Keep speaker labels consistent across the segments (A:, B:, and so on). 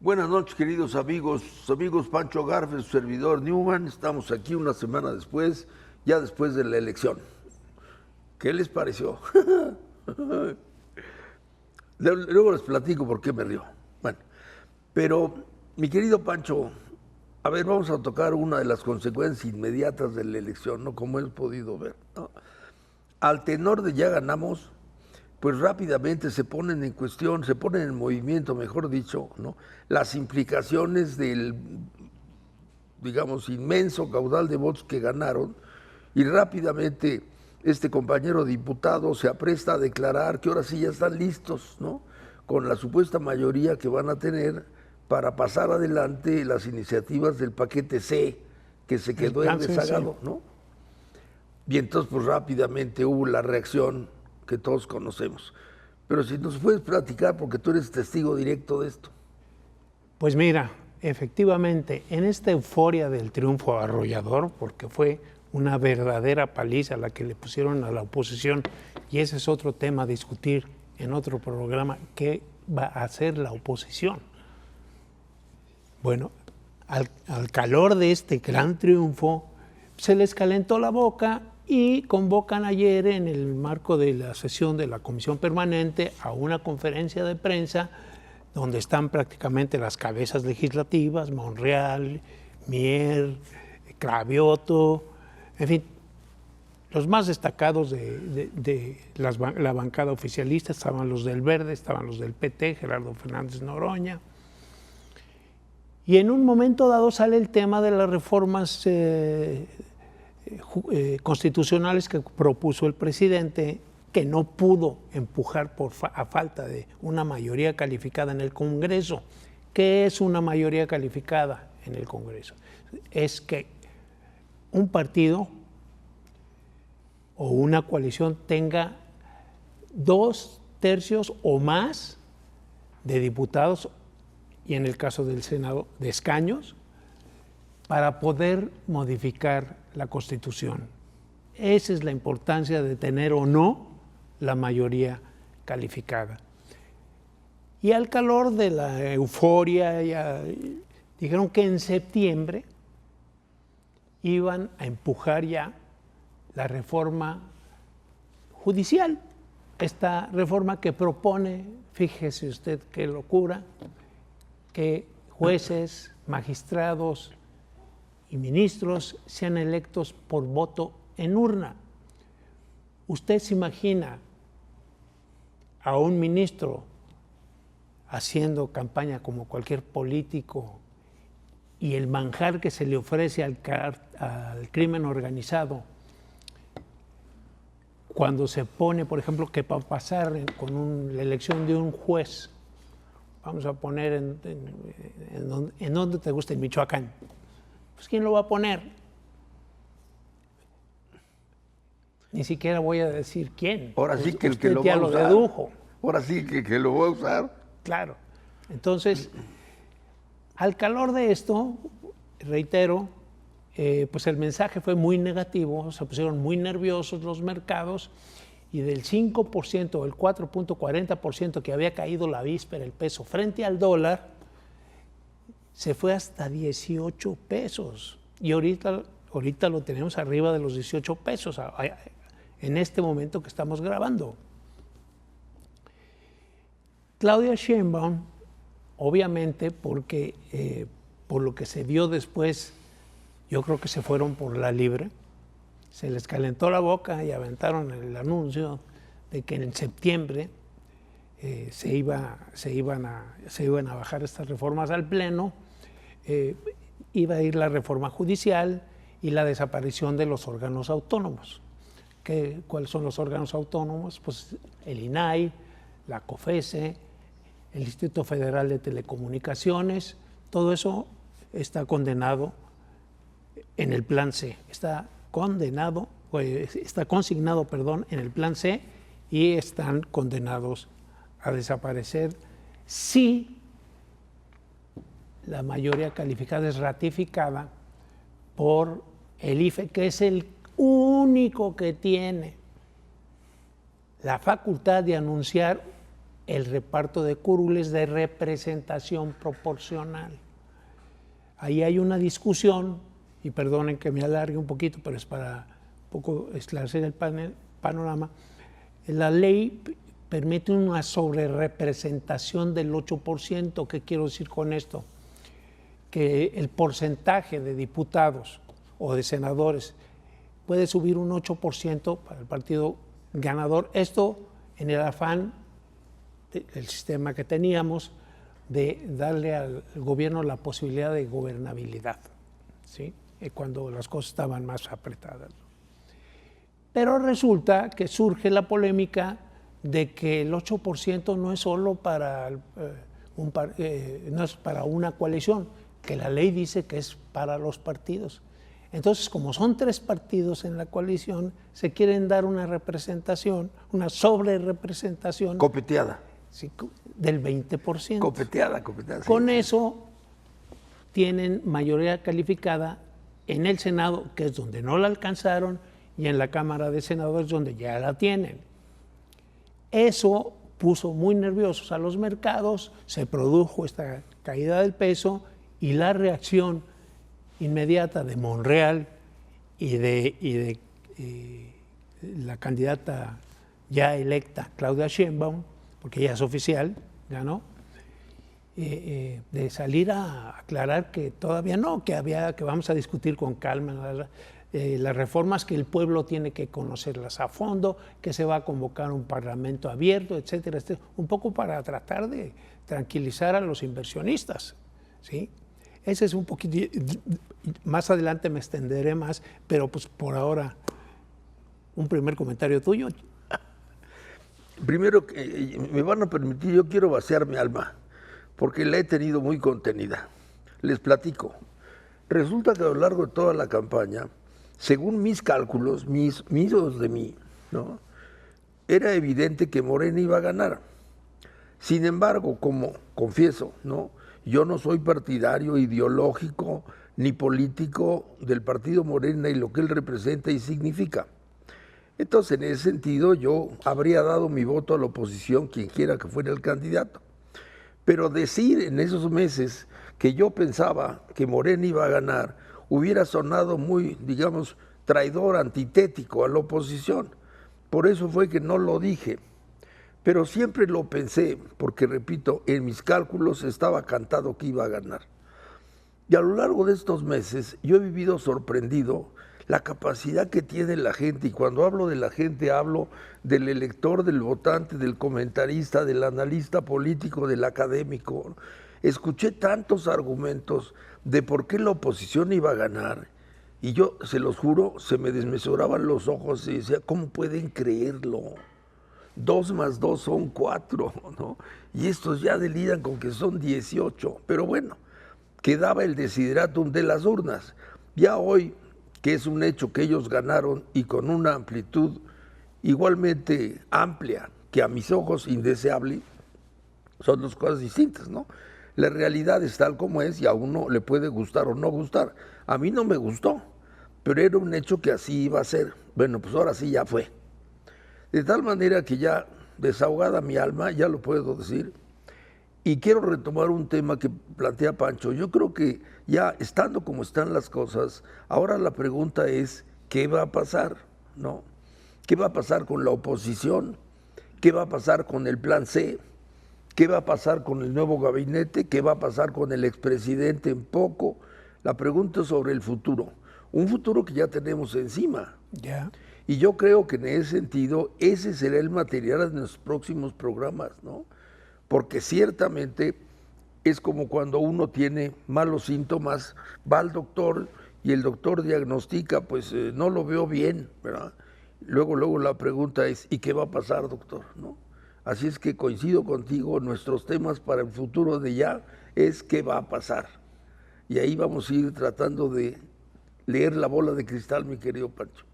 A: Buenas noches, queridos amigos Pancho Garfe, su servidor Newman. Estamos aquí una semana después, ya después de la elección. ¿Qué les pareció? Luego les platico por qué me río. Bueno, pero mi querido Pancho, a ver, vamos a tocar una de las consecuencias inmediatas de la elección, ¿no? Como hemos podido ver, ¿no? Al tenor de ya ganamos, pues rápidamente se ponen en cuestión, se ponen en movimiento, mejor dicho, ¿no? Las implicaciones del, digamos, inmenso caudal de votos que ganaron, y rápidamente este compañero diputado se apresta a declarar que ahora sí ya están listos, ¿no? Con la supuesta mayoría que van a tener para pasar adelante las iniciativas del paquete C, que se quedó rezagado, ¿no? Y entonces pues rápidamente hubo la reacción que todos conocemos. Pero si nos puedes platicar, porque tú eres testigo directo de esto.
B: Pues mira, efectivamente, en esta euforia del triunfo arrollador, porque fue una verdadera paliza la que le pusieron a la oposición, y ese es otro tema a discutir en otro programa, ¿qué va a hacer la oposición? Bueno, al calor de este gran triunfo, se les calentó la boca y convocan ayer, en el marco de la sesión de la Comisión Permanente, a una conferencia de prensa donde están prácticamente las cabezas legislativas, Monreal, Mier, Cravioto, en fin, los más destacados de la bancada oficialista. Estaban los del Verde, estaban los del PT, Gerardo Fernández Noroña. Y en un momento dado sale el tema de las reformas constitucionales que propuso el presidente, que no pudo empujar a falta de una mayoría calificada en el Congreso. ¿Qué es una mayoría calificada en el Congreso? Es que un partido o una coalición tenga 2/3 o más de diputados, y en el caso del Senado, de escaños, para poder modificar la Constitución. Esa es la importancia de tener o no la mayoría calificada. Y al calor de la euforia, ya dijeron que en septiembre iban a empujar ya la reforma judicial. Esta reforma que propone, fíjese usted qué locura, que jueces, magistrados y ministros sean electos por voto en urna. ¿Usted se imagina a un ministro haciendo campaña como cualquier político y el manjar que se le ofrece al crimen organizado cuando se pone, por ejemplo, que para pasar con la elección de un juez, vamos a poner en donde te gusta, en Michoacán, pues ¿quién lo va a poner? Ni siquiera voy a decir quién.
A: Ahora sí que el que lo
B: ya
A: va a usar.
B: Lo dedujo.
A: Ahora sí que lo va a usar.
B: Claro. Entonces, al calor de esto, reitero, pues el mensaje fue muy negativo, se pusieron muy nerviosos los mercados, y del 5%, el 4.40% que había caído la víspera el peso frente al dólar, se fue hasta 18 pesos. Y ahorita lo tenemos arriba de los 18 pesos, en este momento que estamos grabando. Claudia Sheinbaum, obviamente, porque por lo que se vio después, yo creo que se fueron por la libre, se les calentó la boca y aventaron el anuncio de que en septiembre se iban a bajar estas reformas al Pleno, iba a ir la reforma judicial y la desaparición de los órganos autónomos. ¿Cuáles son los órganos autónomos? Pues el INAI, la COFESE, el Instituto Federal de Telecomunicaciones, todo eso está condenado en el Plan C, está consignado, en el Plan C, y están condenados a desaparecer si la mayoría calificada es ratificada por el IFE, que es el único que tiene la facultad de anunciar el reparto de curules de representación proporcional. Ahí hay una discusión, y perdonen que me alargue un poquito, pero es para un poco esclarecer el panorama. La ley permite una sobrerepresentación del 8%. ¿Qué quiero decir con esto? Que el porcentaje de diputados o de senadores puede subir un 8% para el partido ganador. Esto en el afán del sistema que teníamos de darle al gobierno la posibilidad de gobernabilidad, ¿sí? Cuando las cosas estaban más apretadas. Pero resulta que surge la polémica de que el 8% no es solo para, no es para una coalición, que la ley dice que es para los partidos. Entonces, como son 3 partidos en la coalición, se quieren dar una representación, una sobrerepresentación.
A: Copeteada.
B: Sí, del 20%.
A: Copeteada.
B: Con
A: sí.
B: eso tienen mayoría calificada en el Senado, que es donde no la alcanzaron, y en la Cámara de Senadores, donde ya la tienen. Eso puso muy nerviosos a los mercados, se produjo esta caída del peso y la reacción inmediata de Monreal y de la candidata ya electa, Claudia Sheinbaum, porque ya es oficial, ganó, de salir a aclarar que todavía no, que vamos a discutir con calma las reformas, que el pueblo tiene que conocerlas a fondo, que se va a convocar un parlamento abierto, etcétera, etcétera, un poco para tratar de tranquilizar a los inversionistas, ¿sí? Ese es un poquito, más adelante me extenderé más, pero pues por ahora un primer comentario tuyo.
A: Primero, me van a permitir, yo quiero vaciar mi alma, porque la he tenido muy contenida. Les platico. Resulta que a lo largo de toda la campaña, según mis cálculos, míos de mí, ¿no?, era evidente que Morena iba a ganar. Sin embargo, como confieso, ¿no?, yo no soy partidario ideológico ni político del partido Morena y lo que él representa y significa. Entonces, en ese sentido, yo habría dado mi voto a la oposición, quien quiera que fuera el candidato. Pero decir en esos meses que yo pensaba que Morena iba a ganar hubiera sonado muy, digamos, traidor, antitético a la oposición. Por eso fue que no lo dije. Pero siempre lo pensé, porque repito, en mis cálculos estaba cantado que iba a ganar. Y a lo largo de estos meses yo he vivido sorprendido la capacidad que tiene la gente, y cuando hablo de la gente hablo del elector, del votante, del comentarista, del analista político, del académico. Escuché tantos argumentos de por qué la oposición iba a ganar, y yo, se los juro, se me desmesuraban los ojos y decía, ¿cómo pueden creerlo? 2 más 2 son 4, ¿no? Y estos ya deliran con que son 18. Pero bueno, quedaba el desideratum de las urnas. Ya hoy, que es un hecho que ellos ganaron y con una amplitud igualmente amplia, que a mis ojos indeseable, son 2 cosas distintas, ¿no? La realidad es tal como es y a uno le puede gustar o no gustar. A mí no me gustó, pero era un hecho que así iba a ser. Bueno, pues ahora sí ya fue. De tal manera que ya desahogada mi alma, ya lo puedo decir, y quiero retomar un tema que plantea Pancho. Yo creo que ya estando como están las cosas, ahora la pregunta es, ¿qué va a pasar? ¿No? ¿Qué va a pasar con la oposición? ¿Qué va a pasar con el plan C? ¿Qué va a pasar con el nuevo gabinete? ¿Qué va a pasar con el expresidente en poco? La pregunta es sobre el futuro, un futuro que ya tenemos encima.
B: Ya.
A: Y yo creo que en ese sentido, ese será el material de los próximos programas, ¿no? Porque ciertamente es como cuando uno tiene malos síntomas, va al doctor y el doctor diagnostica, pues no lo veo bien, ¿verdad? Luego la pregunta es, ¿y qué va a pasar, doctor? ¿No? Así es que coincido contigo, nuestros temas para el futuro de ya es qué va a pasar. Y ahí vamos a ir tratando de leer la bola de cristal, mi querido Pancho.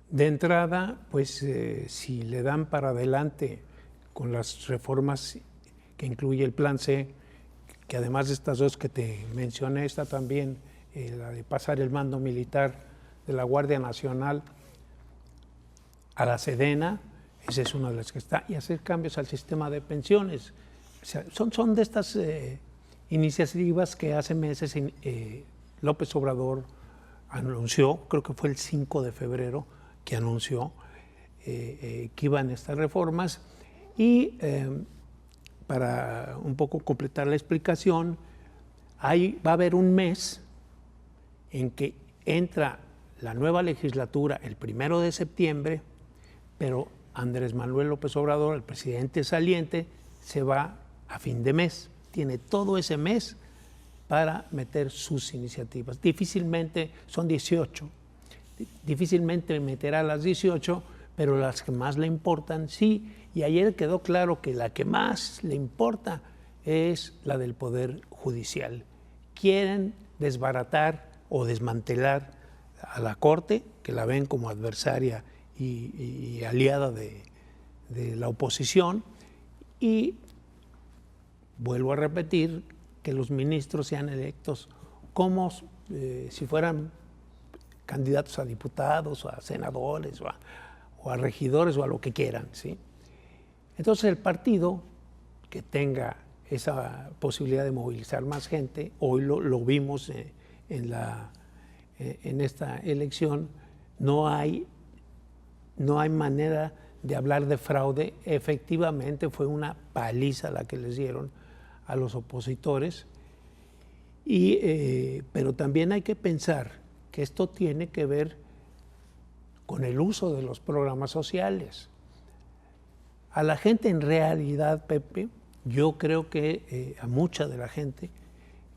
B: De entrada, pues si le dan para adelante con las reformas que incluye el plan C, que además de estas 2 que te mencioné, está también la de pasar el mando militar de la Guardia Nacional a la Sedena, esa es una de las que está, y hacer cambios al sistema de pensiones. O sea, son de estas iniciativas que hace meses López Obrador anunció, creo que fue el 5 de febrero que anunció que iban estas reformas, y para un poco completar la explicación, va a haber un mes en que entra la nueva legislatura el 1 de septiembre, pero Andrés Manuel López Obrador, el presidente saliente, se va a fin de mes. Tiene todo ese mes para meter sus iniciativas. Difícilmente, son 18, difícilmente meterá las 18, pero las que más le importan, sí. Y ayer quedó claro que la que más le importa es la del Poder Judicial. Quieren desbaratar o desmantelar a la Corte, que la ven como adversaria y aliada de la oposición, y vuelvo a repetir que los ministros sean electos como si fueran candidatos a diputados o a senadores o a regidores o a lo que quieran, ¿sí? Entonces el partido que tenga esa posibilidad de movilizar más gente, hoy lo vimos en esta elección, no hay manera de hablar de fraude. Efectivamente fue una paliza la que les dieron a los opositores, pero también hay que pensar que esto tiene que ver con el uso de los programas sociales. A la gente en realidad, Pepe, yo creo que a mucha de la gente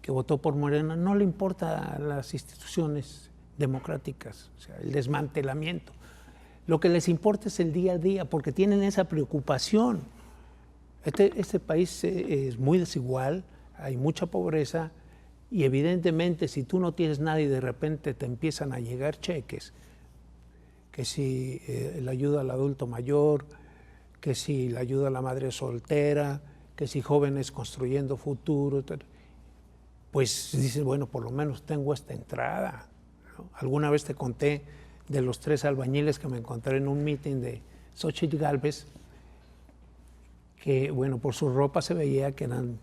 B: que votó por Morena no le importan las instituciones democráticas, o sea, el desmantelamiento. Lo que les importa es el día a día, porque tienen esa preocupación. Este país es muy desigual, hay mucha pobreza, y evidentemente si tú no tienes nada y de repente te empiezan a llegar cheques, que si la ayuda al adulto mayor, que si la ayuda a la madre soltera, que si jóvenes construyendo futuro, pues dices, bueno, por lo menos tengo esta entrada, ¿no? Alguna vez te conté de los 3 albañiles que me encontré en un meeting de Xochitl Gálvez, que bueno, por su ropa se veía que eran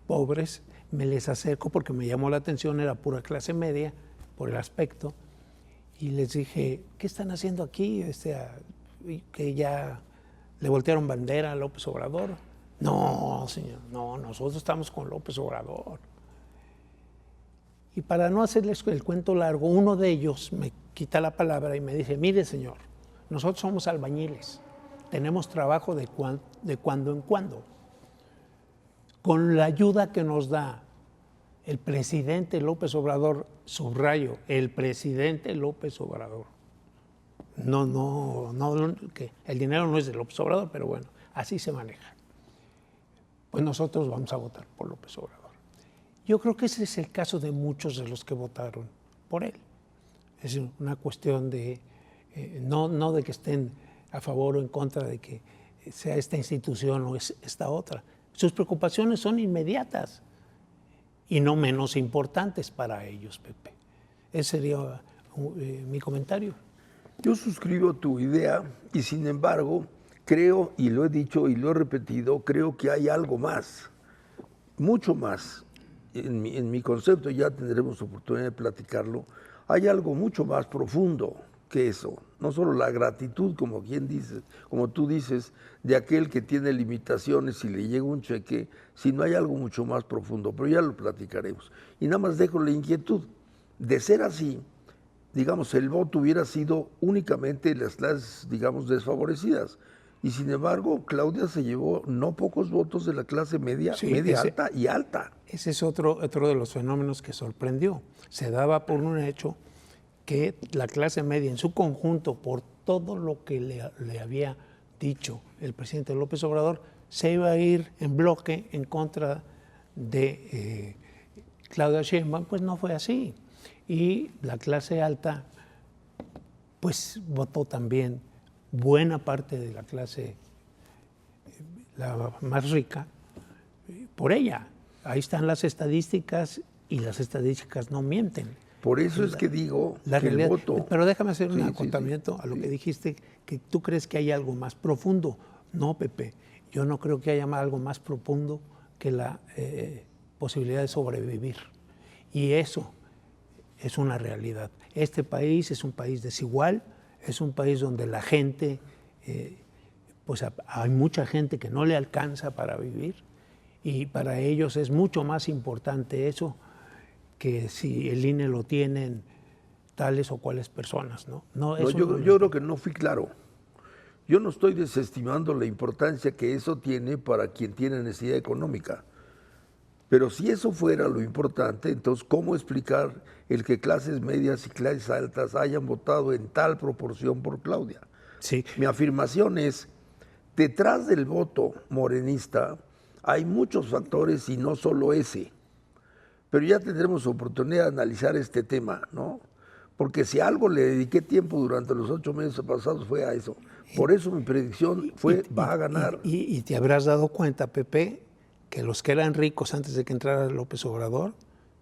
B: pobres. Me les acerco porque me llamó la atención, era pura clase media por el aspecto, y les dije, ¿qué están haciendo aquí? Que ya le voltearon bandera a López Obrador. No, señor, no, nosotros estamos con López Obrador. Y para no hacerles el cuento largo, uno de ellos me quita la palabra y me dice, mire señor, nosotros somos albañiles, tenemos trabajo de cuando en cuando. Con la ayuda que nos da el presidente López Obrador, subrayo, el presidente López Obrador. No, que el dinero no es de López Obrador, pero bueno, así se maneja. Pues nosotros vamos a votar por López Obrador. Yo creo que ese es el caso de muchos de los que votaron por él. Es una cuestión de, no de que estén a favor o en contra de que sea esta institución o esta otra. Sus preocupaciones son inmediatas y no menos importantes para ellos, Pepe. Ese sería mi comentario.
A: Yo suscribo tu idea y sin embargo creo, y lo he dicho y lo he repetido, creo que hay algo más, mucho más. En mi concepto, ya tendremos oportunidad de platicarlo, hay algo mucho más profundo que eso. No solo la gratitud, como tú dices, de aquel que tiene limitaciones y le llega un cheque, sino hay algo mucho más profundo, pero ya lo platicaremos. Y nada más dejo la inquietud. De ser así, digamos, el voto hubiera sido únicamente las clases, digamos, desfavorecidas. Y sin embargo, Claudia se llevó no pocos votos de la clase media, sí, alta y alta.
B: Ese es otro de los fenómenos que sorprendió. Se daba por un hecho que la clase media en su conjunto, por todo lo que le había dicho el presidente López Obrador, se iba a ir en bloque en contra de Claudia Sheinbaum. Pues no fue así. Y la clase alta, pues votó también buena parte de la clase, la más rica, por ella. Ahí están las estadísticas y las estadísticas no mienten.
A: Por eso es que digo
B: la
A: que
B: realidad.
A: el voto...
B: Pero déjame hacer un
A: Sí, sí,
B: acotamiento
A: sí,
B: a lo
A: sí.
B: que dijiste, que tú crees que hay algo más profundo. No, Pepe, yo no creo que haya algo más profundo que la posibilidad de sobrevivir. Y eso es una realidad. Este país es un país desigual, es un país donde la gente, pues hay mucha gente que no le alcanza para vivir, y para ellos es mucho más importante eso que si el INE lo tienen tales o cuales personas, ¿no?
A: No,
B: Eso
A: yo creo que no fui claro. Yo no estoy desestimando la importancia que eso tiene para quien tiene necesidad económica. Pero si eso fuera lo importante, entonces, ¿cómo explicar el que clases medias y clases altas hayan votado en tal proporción por Claudia?
B: sí.
A: Mi afirmación es, detrás del voto morenista hay muchos factores y no solo ese. Pero ya tendremos oportunidad de analizar este tema, ¿no? Porque si algo le dediqué tiempo durante los 8 meses pasados fue a eso. Por eso mi predicción fue, va a ganar.
B: Y te habrás dado cuenta, Pepe, que los que eran ricos antes de que entrara López Obrador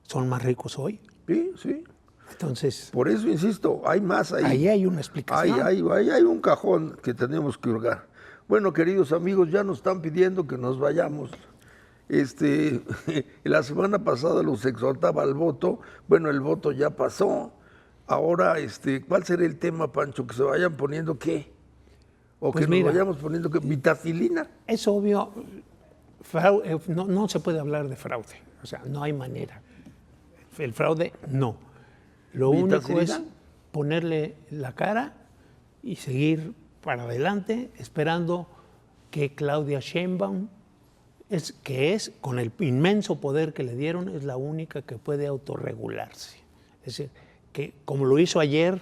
B: son más ricos hoy.
A: Sí, sí.
B: Entonces,
A: Por eso insisto, hay más ahí.
B: ahí hay una explicación.
A: Hay un cajón que tenemos que hurgar. Bueno, queridos amigos, ya nos están pidiendo que nos vayamos. La semana pasada los exhortaba al voto. Bueno, el voto ya pasó. Ahora, ¿cuál será el tema, Pancho? ¿Que se vayan poniendo qué? ¿O
B: Pues
A: que
B: mira,
A: nos vayamos poniendo qué? ¿Vitacilina?
B: Es obvio, no se puede hablar de fraude, o sea, no hay manera. El fraude, no. Lo único es
A: ¿Vitacilina?
B: ponerle la cara y seguir para adelante, esperando que Claudia Sheinbaum, que es con el inmenso poder que le dieron, es la única que puede autorregularse. Es decir, que como lo hizo ayer,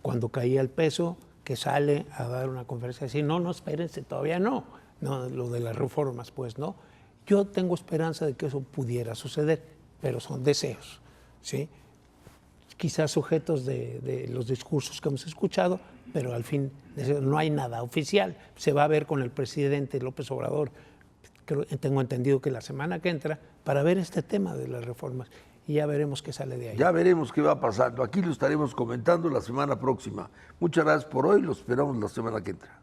B: cuando caía el peso, que sale a dar una conferencia así, no, espérense, todavía no, lo de las reformas, pues no. Yo tengo esperanza de que eso pudiera suceder, pero son deseos, ¿sí? Quizás sujetos de los discursos que hemos escuchado, pero al fin no hay nada oficial. Se va a ver con el presidente López Obrador, tengo entendido que la semana que entra, para ver este tema de las reformas. Y ya veremos qué sale de ahí.
A: Ya veremos qué va pasando. Aquí lo estaremos comentando la semana próxima. Muchas gracias por hoy. Lo esperamos la semana que entra.